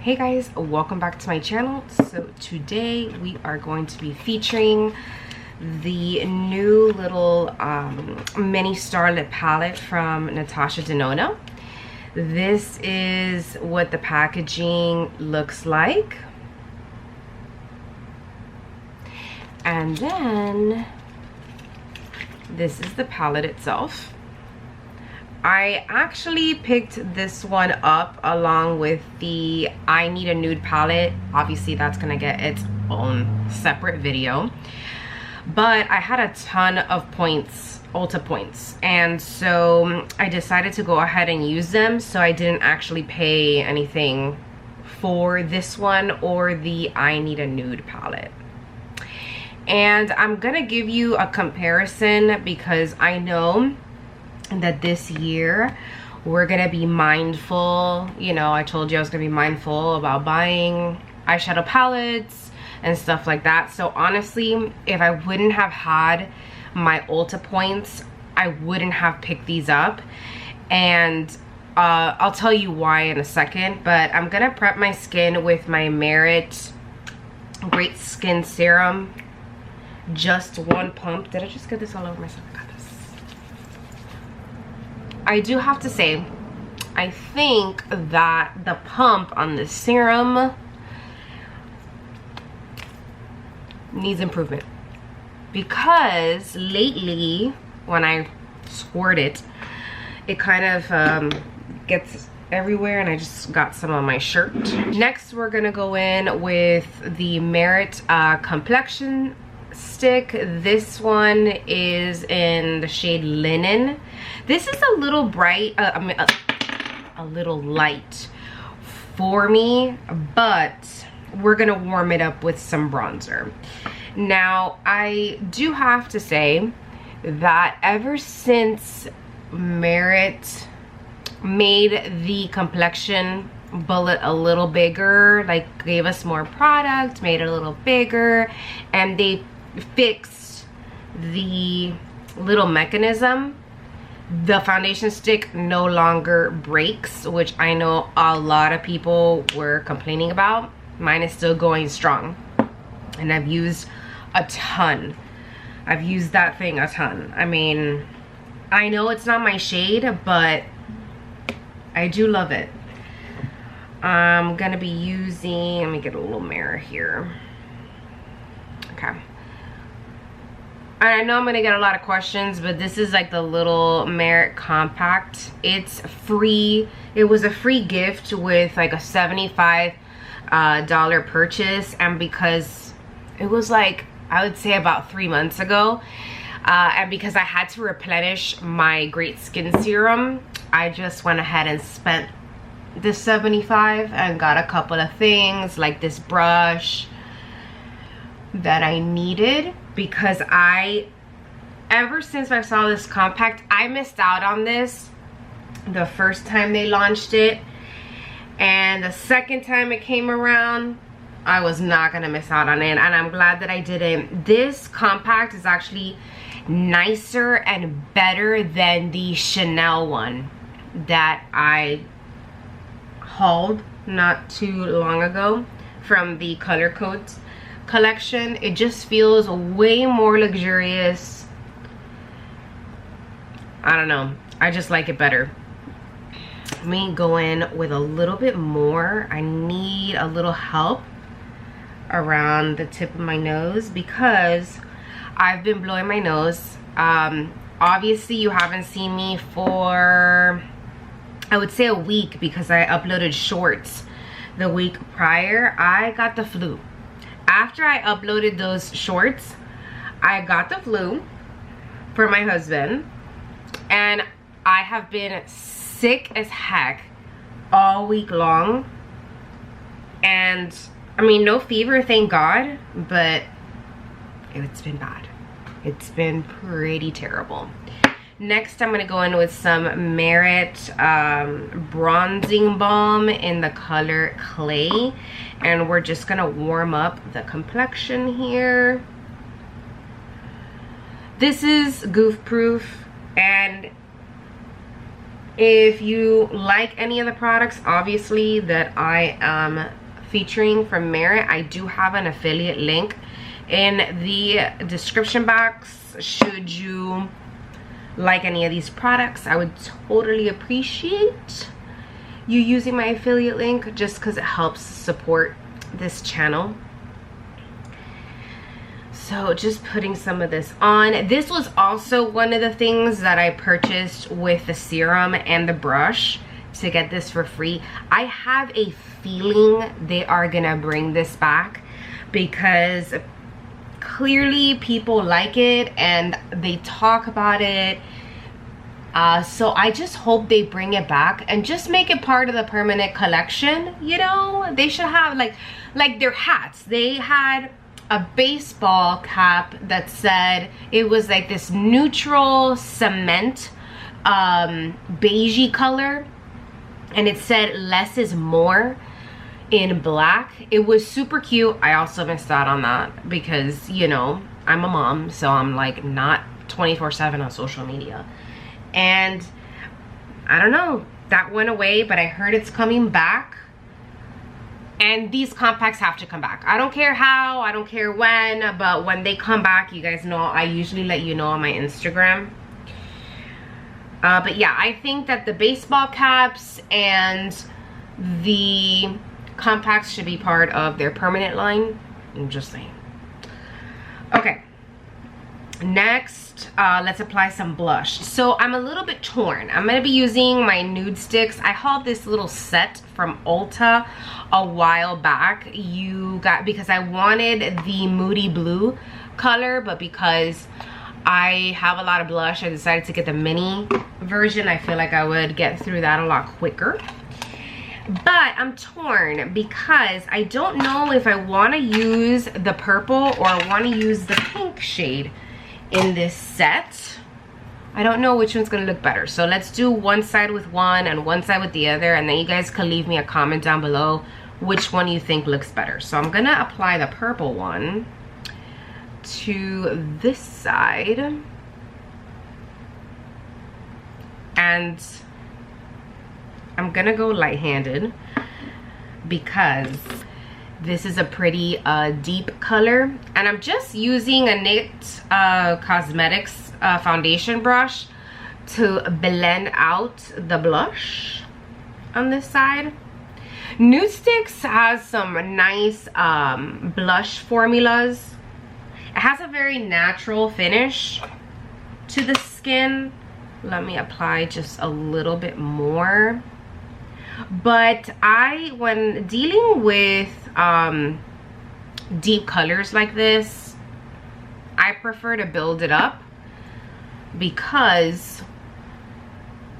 Hey guys, welcome back to my channel. So today we are going to be featuring the new little mini Starlett palette from Natasha Denona. This is what the packaging looks like. And then this is the palette itself. I actually picked this one up along with the I Need a Nude palette. Obviously that's gonna get its own separate video, but I had a ton of points, Ulta points, and so I decided to go ahead and use them, so I didn't actually pay anything for this one or the I Need a Nude palette. And I'm gonna give you a comparison because I know that this year we're gonna be mindful. You know, I told you I was gonna be mindful about buying eyeshadow palettes and stuff like that. So honestly, if I wouldn't have had my Ulta points, I wouldn't have picked these up. And I'll tell you why in a second, but I'm gonna prep my skin with my Merit Great Skin Serum. Just one pump. Did I just get this all over myself? I got this. I do have to say, I think that the pump on the serum needs improvement, because lately when I squirt it, it kind of gets everywhere, and I just got some on my shirt. Next, we're gonna go in with the Merit complexion stick. This one is in the shade Linen. This is a little bright, a little light for me, but we're gonna warm it up with some bronzer. Now, I do have to say that ever since Merit made the complexion bullet a little bigger, like gave us more product, made it a little bigger, and they fixed the little mechanism, the foundation stick no longer breaks, which I know a lot of people were complaining about. Mine is still going strong, and I've used a ton. I've used that thing a ton. I mean, I know it's not my shade, but I do love it. I'm gonna be using, let me get a little mirror here. Okay. I know I'm gonna get a lot of questions, but this is like the little Merit Compact. It's free. It was a free gift with like a $75 purchase, and because it was like, I would say about 3 months ago, and because I had to replenish my Great Skin Serum, I just went ahead and spent the $75 and got a couple of things like this brush that I needed, because ever since I saw this compact, I missed out on this the first time they launched it, and the second time it came around, I was not gonna miss out on it, and I'm glad that I didn't. This compact is actually nicer and better than the Chanel one that I hauled not too long ago from the Color Codes collection. It just feels way more luxurious. I don't know, I just like it better. Let me go in with a little bit more. I need a little help around the tip of my nose because I've been blowing my nose. Obviously you haven't seen me for, I would say, a week, because I uploaded shorts the week prior. I got the flu. After I uploaded those shorts, I got the flu for my husband, and I have been sick as heck all week long. And I mean, no fever, thank God, but it's been bad. It's been pretty terrible. Next, I'm gonna go in with some Merit bronzing balm in the color Clay, and we're just gonna warm up the complexion here. This is goof proof, and If you like any of the products, obviously, that I am featuring from Merit, I do have an affiliate link in the description box. Should you like any of these products, I would totally appreciate you using my affiliate link, just because it helps support this channel. So just putting some of this on. This was also one of the things that I purchased with the serum and the brush to get this for free. I have a feeling they are gonna bring this back because clearly people like it and they talk about it. So I just hope they bring it back and just make it part of the permanent collection. You know, they should have like their hats. They had a baseball cap that said, it was like this neutral cement beigey color, and it said less is more in black. It was super cute. I also missed out on that because, you know, I'm a mom, so I'm like not 24/7 on social media. And I don't know, that went away, but I heard it's coming back. And these compacts have to come back. I don't care how, I don't care when, but when they come back, you guys know, I usually let you know on my Instagram. But yeah, I think that the baseball caps and the compacts should be part of their permanent line. I'm just saying. Okay. Next, let's apply some blush. So I'm a little bit torn. I'm gonna be using my nude sticks. I hauled this little set from Ulta a while back. Because I wanted the Moody Blue color, but because I have a lot of blush, I decided to get the mini version. I feel like I would get through that a lot quicker. But I'm torn because I don't know if I want to use the purple or I want to use the pink shade in this set. I don't know which one's gonna look better. So let's do one side with one and one side with the other, and then you guys can leave me a comment down below which one you think looks better. So I'm gonna apply the purple one to this side, and I'm gonna go light-handed because this is a pretty deep color, and I'm just using a NYX Cosmetics foundation brush to blend out the blush on this side. Nude Sticks has some nice blush formulas. It has a very natural finish to the skin. Let me apply just a little bit more. But when dealing with deep colors like this, I prefer to build it up because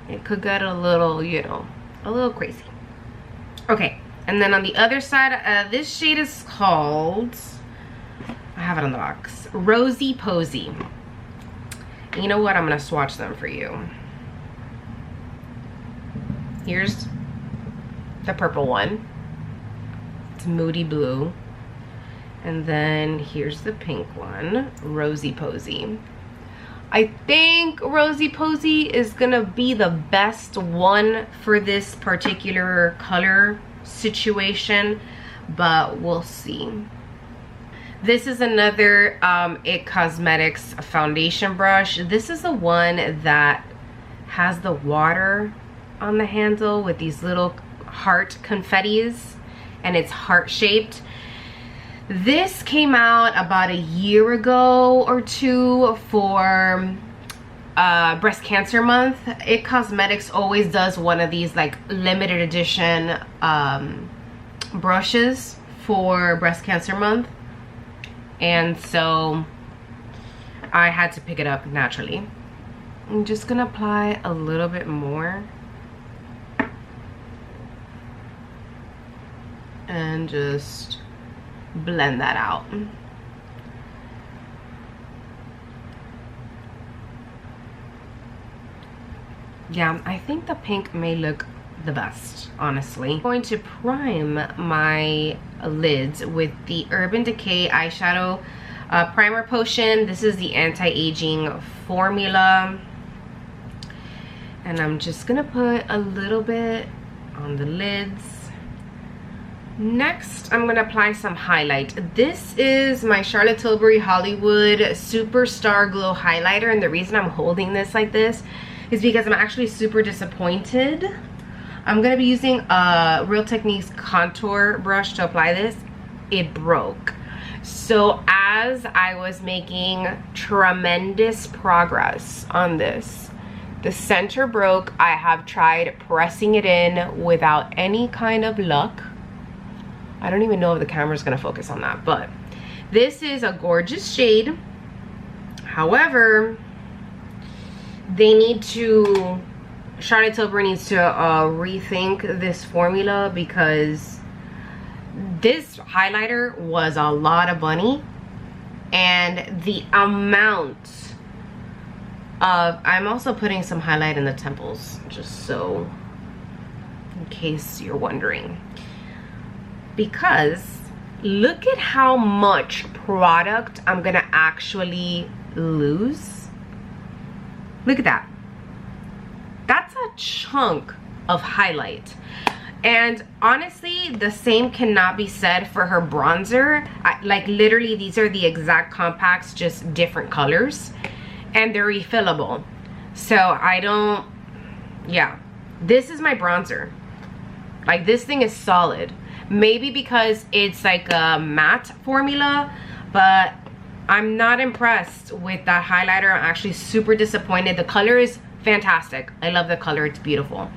it could get a little, you know, a little crazy. Okay, and then on the other side, this shade is called, I have it on the box, Rosy Posy. And you know what? I'm gonna swatch them for you. Here's the purple one. It's Moody Blue. And then here's the pink one, Rosy Posy. I think Rosy Posy is gonna be the best one for this particular color situation, but we'll see. This is another IT Cosmetics foundation brush. This is the one that has the water on the handle with these little heart confettis, and it's heart shaped. This came out about a year ago or two for breast cancer month. IT Cosmetics always does one of these like limited edition brushes for breast cancer month, and so I had to pick it up naturally. I'm just gonna apply a little bit more and just blend that out. Yeah, I think the pink may look the best, honestly. I'm going to prime my lids with the Urban Decay eyeshadow primer potion. This is the anti-aging formula, And I'm just gonna put a little bit on the lids. Next, I'm gonna apply some highlight. This is my Charlotte Tilbury Hollywood Superstar Glow Highlighter, and the reason I'm holding this like this is because I'm actually super disappointed. I'm gonna be using a Real Techniques contour brush to apply this. It broke. So as I was making tremendous progress on this, the center broke. I have tried pressing it in without any kind of luck. I don't even know if the camera's gonna focus on that, but this is a gorgeous shade. However, Charlotte Tilbury needs to rethink this formula, because this highlighter was a lot of money, and the amount of, I'm also putting some highlight in the temples, just so in case you're wondering, because look at how much product I'm gonna actually lose. Look at that. That's a chunk of highlight. And honestly, the same cannot be said for her bronzer. Like literally, these are the exact compacts, just different colors, and they're refillable. So I don't, yeah, this is my bronzer. Like, this thing is solid. Maybe because it's like a matte formula, but I'm not impressed with that highlighter. I'm actually super disappointed. The color is fantastic. I love the color, it's beautiful.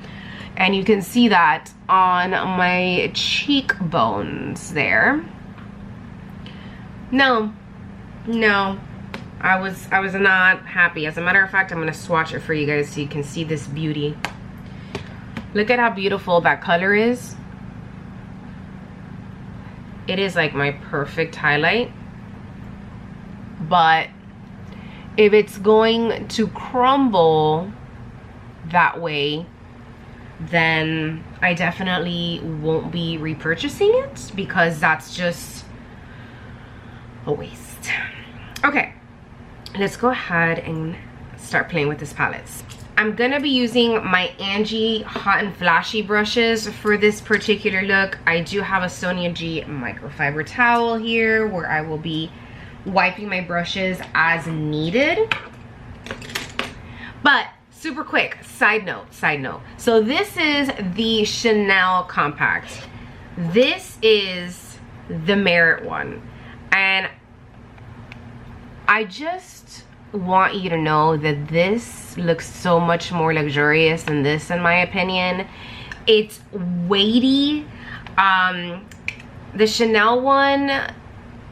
And you can see that on my cheekbones there. No, I was not happy. As a matter of fact, I'm gonna swatch it for you guys so you can see this beauty. Look at how beautiful that color is. It is like my perfect highlight. But if it's going to crumble that way, then I definitely won't be repurchasing it, because that's just a waste. Okay, let's go ahead and start playing with this palette. I'm gonna be using my Angie Hot and Flashy brushes for this particular look. I do have a Sonia G microfiber towel here where I will be wiping my brushes as needed. But super quick, side note. So this is the Chanel compact. This is the Merit one. And I just want you to know that this looks so much more luxurious than this, in my opinion. It's weighty. The Chanel one,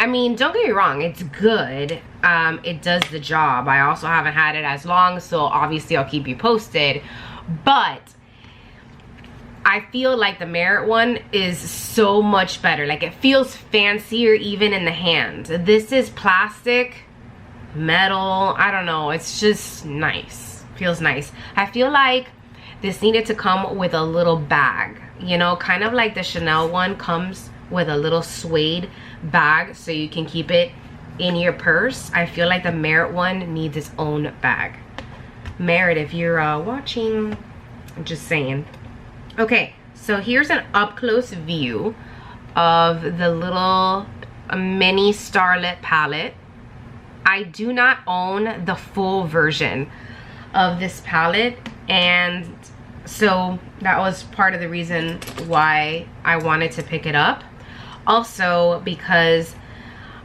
I mean, don't get me wrong, it's good. It does the job. I also haven't had it as long, so obviously I'll keep you posted. But I feel like the Merit one is so much better. Like, it feels fancier even in the hand. This is plastic, metal, I don't know, it's just nice. Feels nice. I feel like this needed to come with a little bag, you know, kind of like the Chanel one comes with a little suede bag so you can keep it in your purse. I feel like the Merit one needs its own bag. Merit, if you're watching, I'm just saying. Okay, so here's an up-close view of the little mini Starlett palette. I do not own the full version of this palette, and so that was part of the reason why I wanted to pick it up. Also because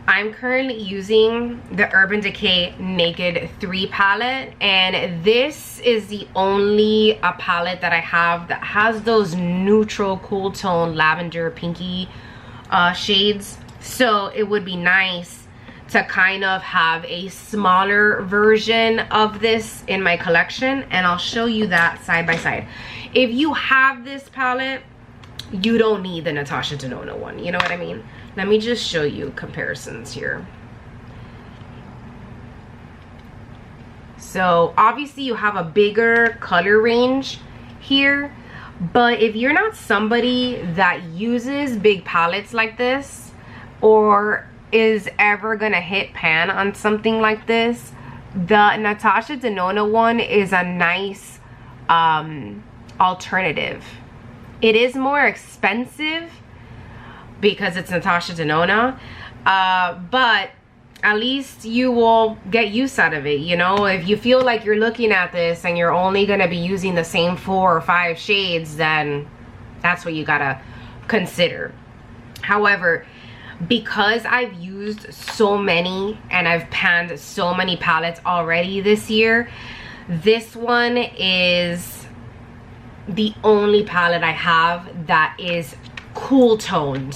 I'm currently using the Urban Decay Naked 3 palette, and this is the only palette that I have that has those neutral cool tone lavender pinky shades. So it would be nice to kind of have a smaller version of this in my collection, and I'll show you that side by side. If you have this palette, you don't need the Natasha Denona one, you know what I mean? Let me just show you comparisons here. So obviously you have a bigger color range here, but if you're not somebody that uses big palettes like this, or is ever gonna hit pan on something like this, the Natasha Denona one is a nice alternative. It is more expensive because it's Natasha Denona, but at least you will get use out of it. You know, if you feel like you're looking at this and you're only gonna be using the same 4 or 5 shades, then that's what you gotta consider. However, because I've used so many and I've panned so many palettes already this year, this one is the only palette I have that is cool toned,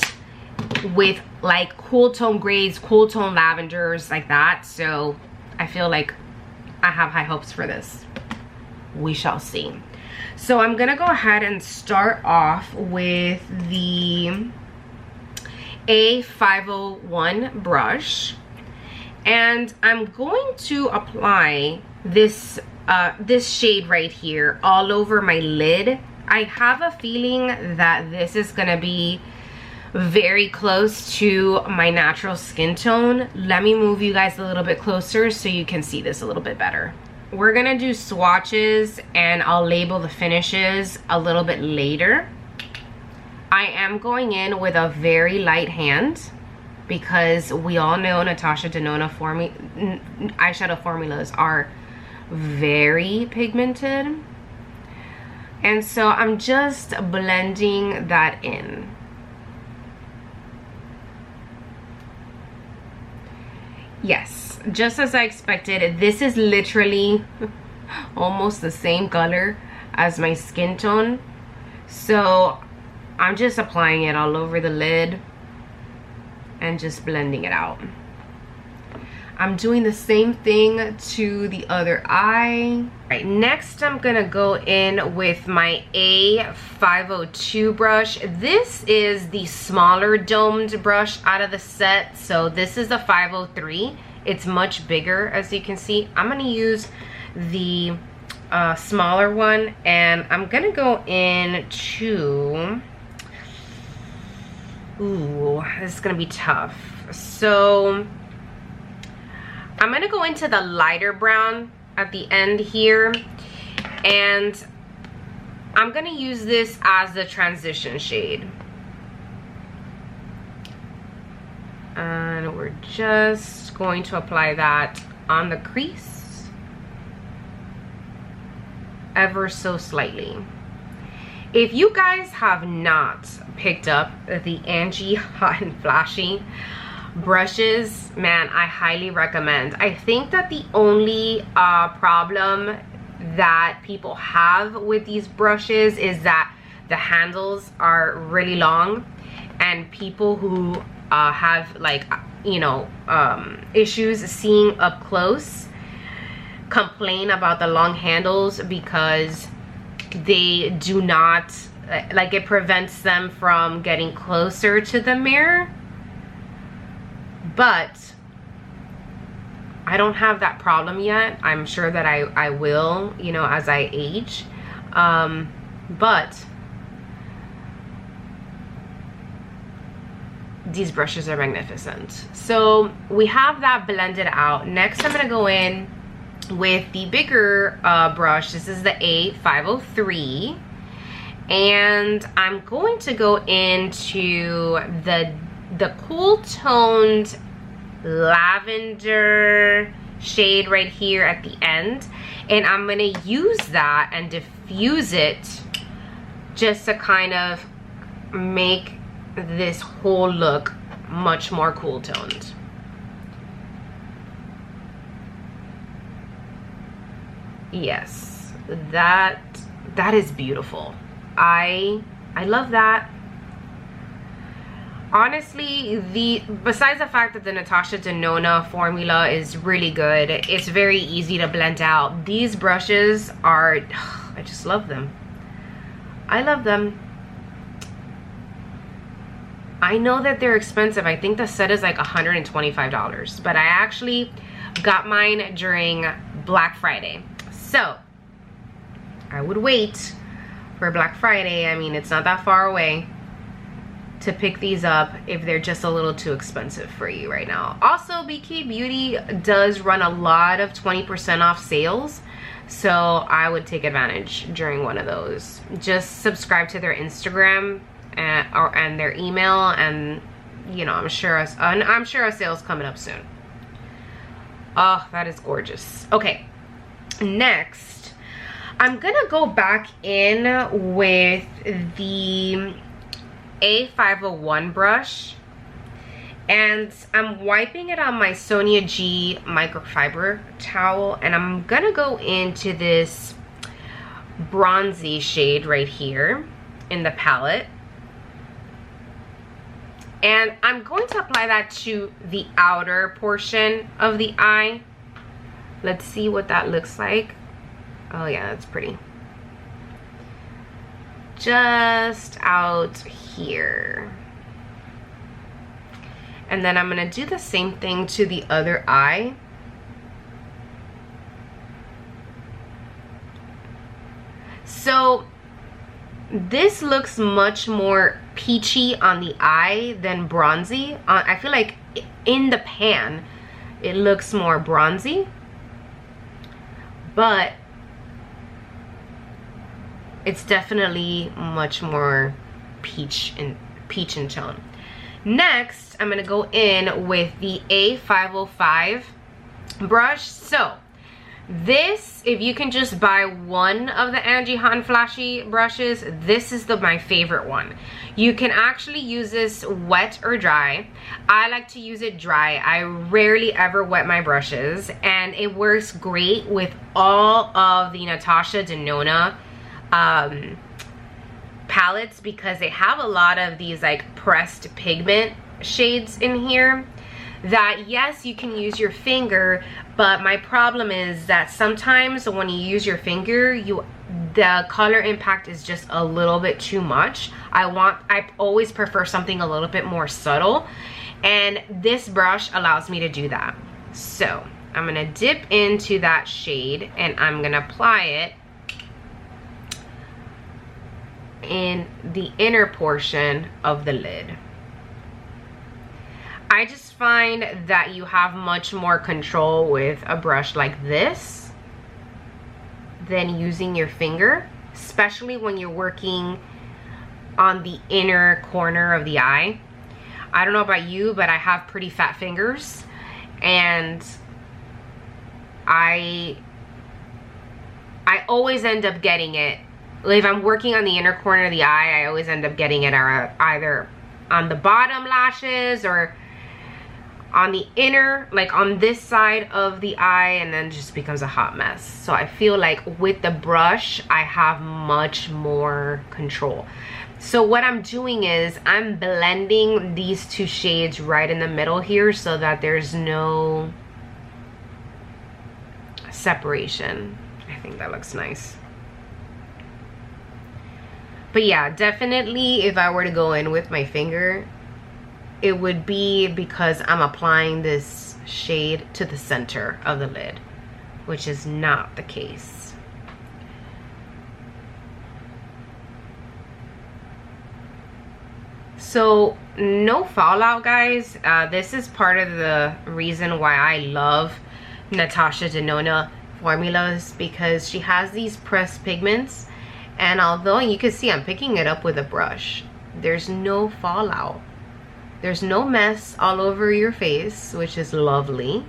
with like cool tone grays, cool tone lavenders, like that. So I feel like I have high hopes for this. We shall see. So I'm gonna go ahead and start off with the A501 brush, and I'm going to apply this this shade right here all over my lid. I have a feeling that this is gonna be very close to my natural skin tone. Let me move you guys a little bit closer so you can see this a little bit better. We're gonna do swatches and I'll label the finishes a little bit later. I am going in with a very light hand because we all know Natasha Denona eyeshadow formulas are very pigmented, and so I'm just blending that in. Yes, just as I expected, this is literally almost the same color as my skin tone, so I'm just applying it all over the lid and just blending it out. I'm doing the same thing to the other eye. All right, next I'm gonna go in with my A502 brush. This is the smaller domed brush out of the set. So this is the 503. It's much bigger, as you can see. I'm gonna use the smaller one, and I'm gonna go in to, ooh, this is gonna be tough. So I'm gonna go into the lighter brown at the end here, and I'm gonna use this as the transition shade. And we're just going to apply that on the crease ever so slightly. If you guys have not picked up the Angie Hot and Flashy brushes, man, I highly recommend. I think that the only problem that people have with these brushes is that the handles are really long, and people who have, like, you know, issues seeing up close complain about the long handles because they do not, like, it prevents them from getting closer to the mirror. But I don't have that problem yet. I'm sure that I will, you know, as I age. But these brushes are magnificent. So we have that blended out. Next, I'm gonna go in with the bigger brush. This is the A503. And I'm going to go into the cool toned lavender shade right here at the end, and I'm gonna use that and diffuse it just to kind of make this whole look much more cool toned. Yes, that is beautiful. I love that. Honestly, besides the fact that the Natasha Denona formula is really good, it's very easy to blend out. These brushes are, I just love them. I love them. I know that they're expensive. I think the set is like $125, but I actually got mine during Black Friday. So I would wait for Black Friday. I mean, it's not that far away. to pick these up if they're just a little too expensive for you right now. Also, BK Beauty does run a lot of 20% off sales, so I would take advantage during one of those. Just subscribe to their Instagram and their email, and you know, I'm sure a sale's coming up soon. Oh, that is gorgeous. Okay, next I'm gonna go back in with the A501 brush, and I'm wiping it on my Sonia G microfiber towel, and I'm gonna go into this bronzy shade right here in the palette, and I'm going to apply that to the outer portion of the eye. Let's see what that looks like. Oh yeah, that's pretty. Just out here. And then I'm gonna do the same thing to the other eye. So this looks much more peachy on the eye than bronzy. I feel like in the pan it looks more bronzy, but it's definitely much more peach in tone. Next, I'm gonna go in with the A505 brush. So this, if you can just buy one of the Angie Han Flashy brushes, this is my favorite one. You can actually use this wet or dry. I like to use it dry. I rarely ever wet my brushes, and it works great with all of the Natasha Denona palettes, because they have a lot of these like pressed pigment shades in here that, yes, you can use your finger, but my problem is that sometimes when you use your finger, the color impact is just a little bit too much. I always prefer something a little bit more subtle, and this brush allows me to do that. So I'm gonna dip into that shade and I'm gonna apply it in the inner portion of the lid. I just find that you have much more control with a brush like this than using your finger, especially when you're working on the inner corner of the eye. I don't know about you, but I have pretty fat fingers, and I always end up getting it. If I'm working on the inner corner of the eye, I always end up getting it either on the bottom lashes or on the inner, like on this side of the eye, and then just becomes a hot mess. So I feel like with the brush, I have much more control. So what I'm doing is I'm blending these two shades right in the middle here so that there's no separation. I think that looks nice. But yeah, definitely if I were to go in with my finger, it would be because I'm applying this shade to the center of the lid, which is not the case. So no fallout, guys. This is part of the reason why I love Natasha Denona formulas, because she has these pressed pigments, and although you can see I'm picking it up with a brush, there's no fallout. There's no mess all over your face, which is lovely.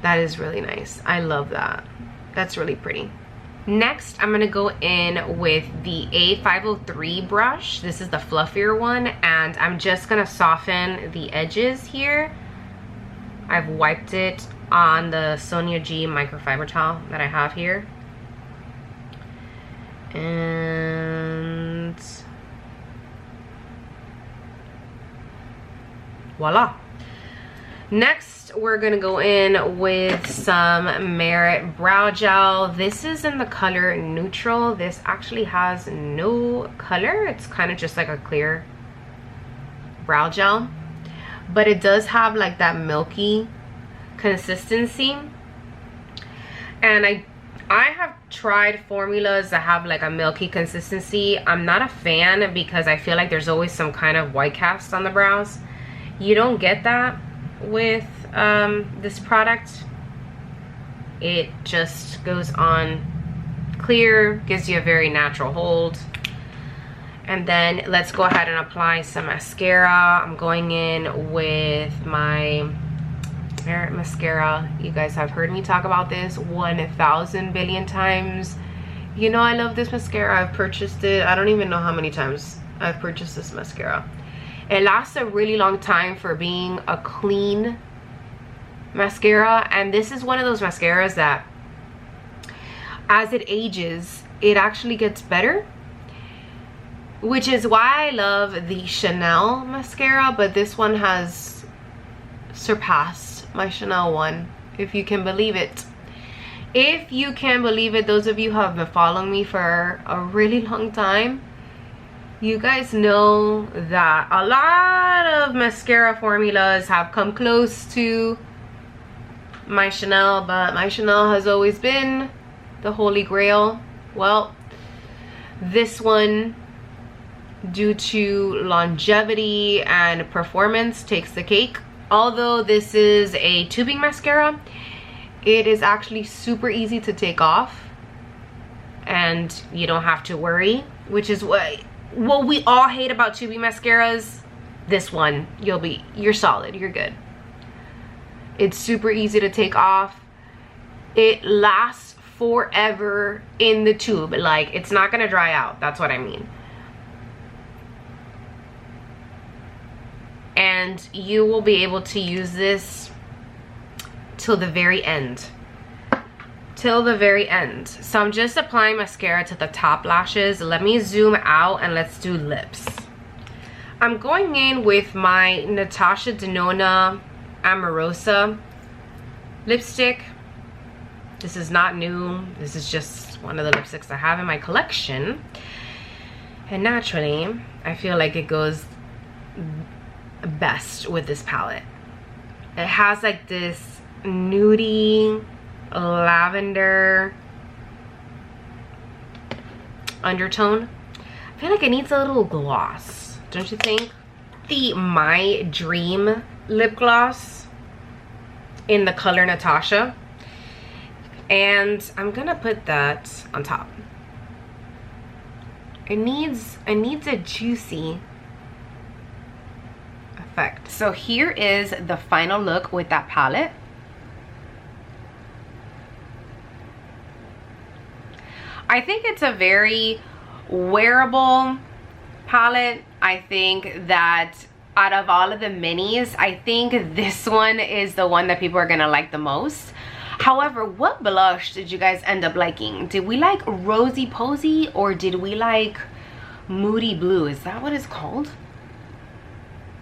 That is really nice. I love that. That's really pretty. Next, I'm gonna go in with the A503 brush. This is the fluffier one, and I'm just gonna soften the edges here. I've wiped it on the Sonia G microfiber towel that I have here. And voila. Next, we're gonna go in with some Merit brow gel. This is in the color neutral. This actually has no color. It's kind of just like a clear brow gel, but it does have like that milky consistency. And I have tried formulas that have like a milky consistency. I'm not a fan because I feel like there's always some kind of white cast on the brows. You don't get that with this product. It just goes on clear, gives you a very natural hold. And then let's go ahead and apply some mascara. I'm going in with my Merit mascara. You guys have heard me talk about this 1,000 billion times. You know I love this mascara. I've purchased it. I don't even know how many times I've purchased this mascara. It lasts a really long time for being a clean mascara, and this is one of those mascaras that as it ages, it actually gets better, which is why I love the Chanel mascara, but this one has surpassed my Chanel one, if you can believe it. If you can believe it, those of you who have been following me for a really long time, you guys know that a lot of mascara formulas have come close to my Chanel, but my Chanel has always been the holy grail. Well, this one, due to longevity and performance, takes the cake. Although this is a tubing mascara, it is actually super easy to take off and you don't have to worry, which is what we all hate about tubing mascaras. This one, you're solid, you're good. It's super easy to take off. It lasts forever in the tube. Like, it's not gonna dry out, that's what I mean. And you will be able to use this till the very end. Till the very end. So I'm just applying mascara to the top lashes. Let me zoom out and let's do lips. I'm going in with my Natasha Denona Amorosa lipstick. This is not new. This is just one of the lipsticks I have in my collection. And naturally, I feel like it goes best with this palette. It has like this nudie lavender undertone. I feel like it needs a little gloss, don't you think? The My Dream lip gloss in the color Natasha, and I'm gonna put that on top. It needs a juicy effect. So here is the final look with that palette. I think it's a very wearable palette. I think that out of all of the minis, I think this one is the one that people are gonna like the most. However, what blush did you guys end up liking? Did we like Rosy Posy or did we like Moody Blue? Is that what it's called?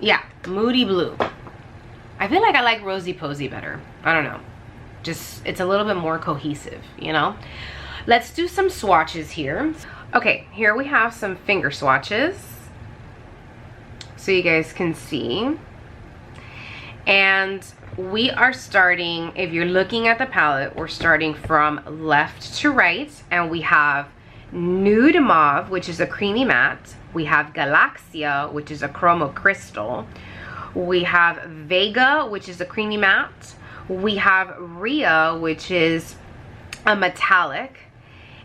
Yeah, Moody Blue. I feel like I like Rosy Posy better. I don't know. Just, it's a little bit more cohesive, you know? Let's do some swatches here. Okay, here we have some finger swatches, so you guys can see. And we are starting, if you're looking at the palette, we're starting from left to right, and we have Nude Mauve, which is a creamy matte. We have Galaxia, which is a chromo crystal. We have Vega, which is a creamy matte. We have Rhea, which is a metallic.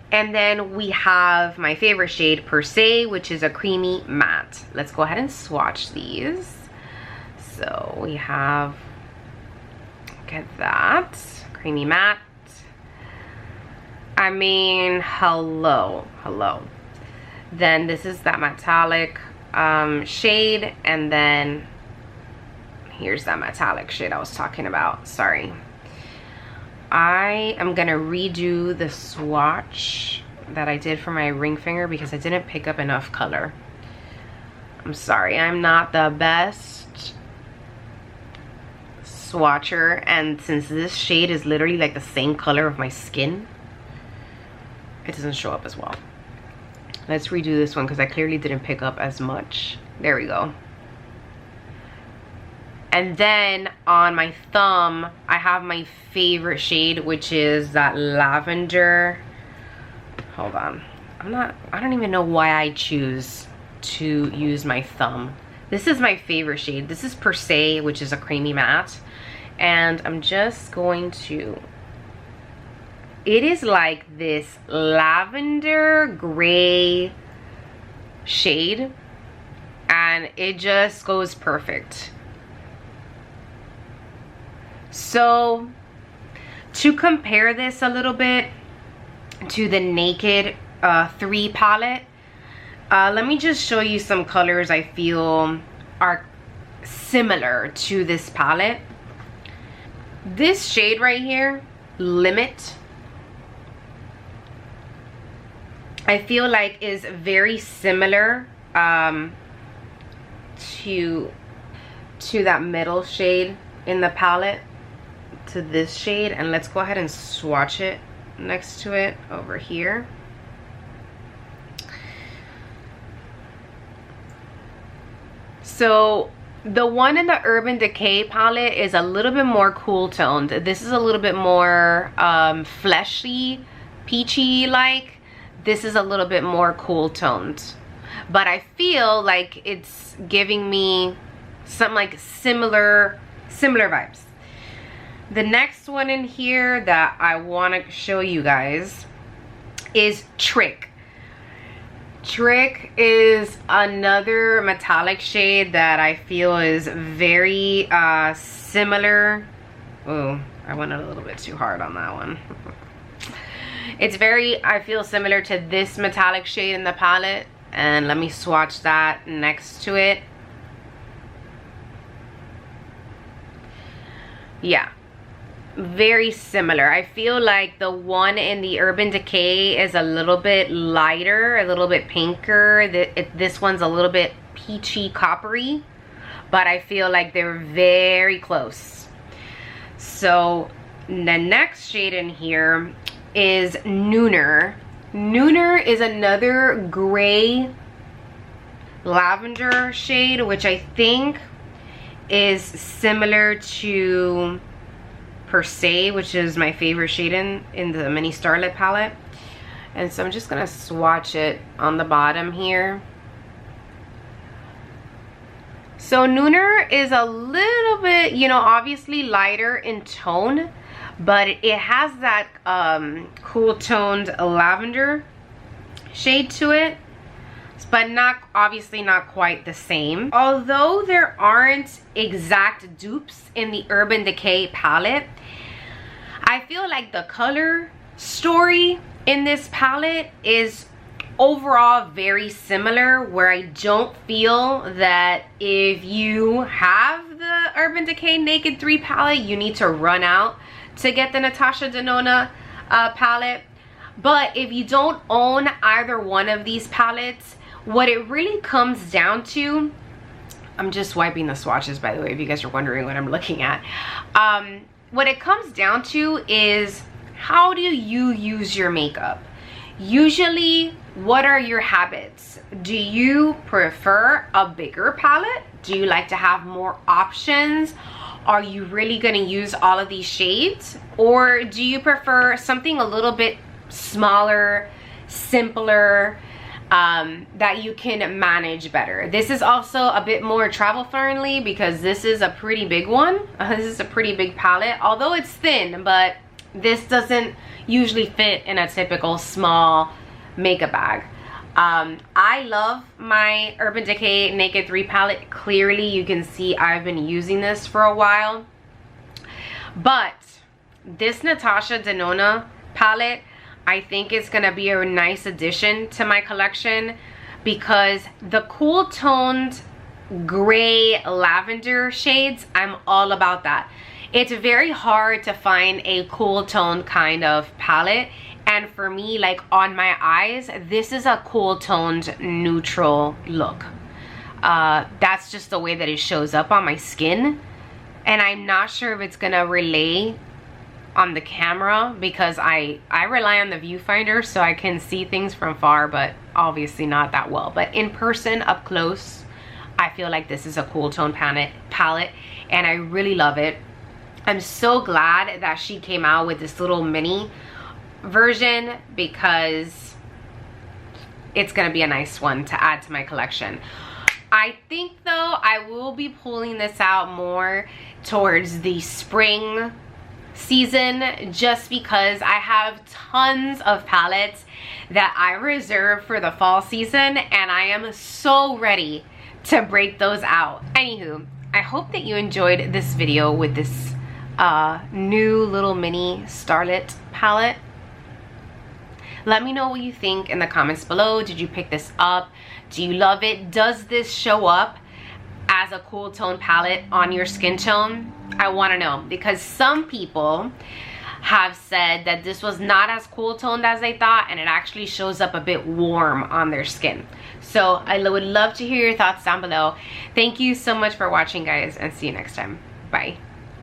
And then we have my favorite shade, Per Se, which is a creamy matte. Let's go ahead and swatch these. So we have, look at that, creamy matte. I mean, hello. Then this is that metallic shade, and then here's that metallic shade I was talking about. Sorry. I am gonna redo the swatch that I did for my ring finger because I didn't pick up enough color. I'm sorry, I'm not the best swatcher, and since this shade is literally like the same color of my skin, it doesn't show up as well. Let's redo this one because I clearly didn't pick up as much. There we go. And then on my thumb, I have my favorite shade, which is that lavender. Hold on. I don't even know why I choose to use my thumb. This is my favorite shade. This is Per Se, which is a creamy matte. And I'm just going to, it is like this lavender gray shade, and it just goes perfect. So to compare this a little bit to the Naked 3 palette, let me just show you some colors I feel are similar to this palette. This shade right here, Limit, I feel like is very similar to that middle shade in the palette, to this shade. And let's go ahead and swatch it next to it over here. So the one in the Urban Decay palette is a little bit more cool toned. This is a little bit more fleshy, peachy like. This is a little bit more cool toned. But I feel like it's giving me some like similar vibes. The next one in here that I want to show you guys is Trick. Trick is another metallic shade that I feel is very similar. Oh, I went a little bit too hard on that one. It's very, I feel, similar to this metallic shade in the palette. And let me swatch that next to it. Yeah, very similar. I feel like the one in the Urban Decay is a little bit lighter, a little bit pinker. This one's a little bit peachy coppery, but I feel like they're very close. So the next shade in here is Nooner. Nooner is another gray lavender shade, which I think is similar to Per Se, which is my favorite shade in the mini Starlett palette. And so I'm just gonna swatch it on the bottom here. So Nooner is a little bit, you know, obviously lighter in tone, but it has that cool toned lavender shade to it, but not, obviously not quite the same. Although there aren't exact dupes in the Urban Decay palette, I feel like the color story in this palette is overall very similar, where I don't feel that if you have the Urban Decay Naked 3 palette, you need to run out to get the Natasha Denona palette. But if you don't own either one of these palettes, what it really comes down to, I'm just wiping the swatches, by the way, if you guys are wondering what I'm looking at. What it comes down to is, how do you use your makeup? Usually, what are your habits? Do you prefer a bigger palette? Do you like to have more options? Are you really gonna use all of these shades? Or do you prefer something a little bit smaller, simpler, that you can manage better? This is also a bit more travel friendly because this is a pretty big one. This is a pretty big palette, although it's thin, but this doesn't usually fit in a typical small makeup bag. I love my Urban Decay Naked 3 palette. Clearly you can see I've been using this for a while, but this Natasha Denona palette, I think it's gonna be a nice addition to my collection, because the cool toned gray lavender shades, I'm all about that. It's very hard to find a cool toned kind of palette, and for me, like on my eyes, this is a cool toned neutral look. That's just the way that it shows up on my skin, and I'm not sure if it's gonna relay on the camera, because I rely on the viewfinder so I can see things from far, but obviously not that well. But in person, up close, I feel like this is a cool tone palette, and I really love it. I'm so glad that she came out with this little mini version, because it's gonna be a nice one to add to my collection. I think though I will be pulling this out more towards the spring season, just because I have tons of palettes that I reserve for the fall season, and I am so ready to break those out. Anywho, I hope that you enjoyed this video with this new little mini Starlett palette. Let me know what you think in the comments below. Did you pick this up? Do you love it? Does this show up as a cool tone palette on your skin tone? I want to know, because some people have said that this was not as cool toned as they thought, and it actually shows up a bit warm on their skin. So I would love to hear your thoughts down below. Thank you so much for watching, guys, and see you next time. Bye.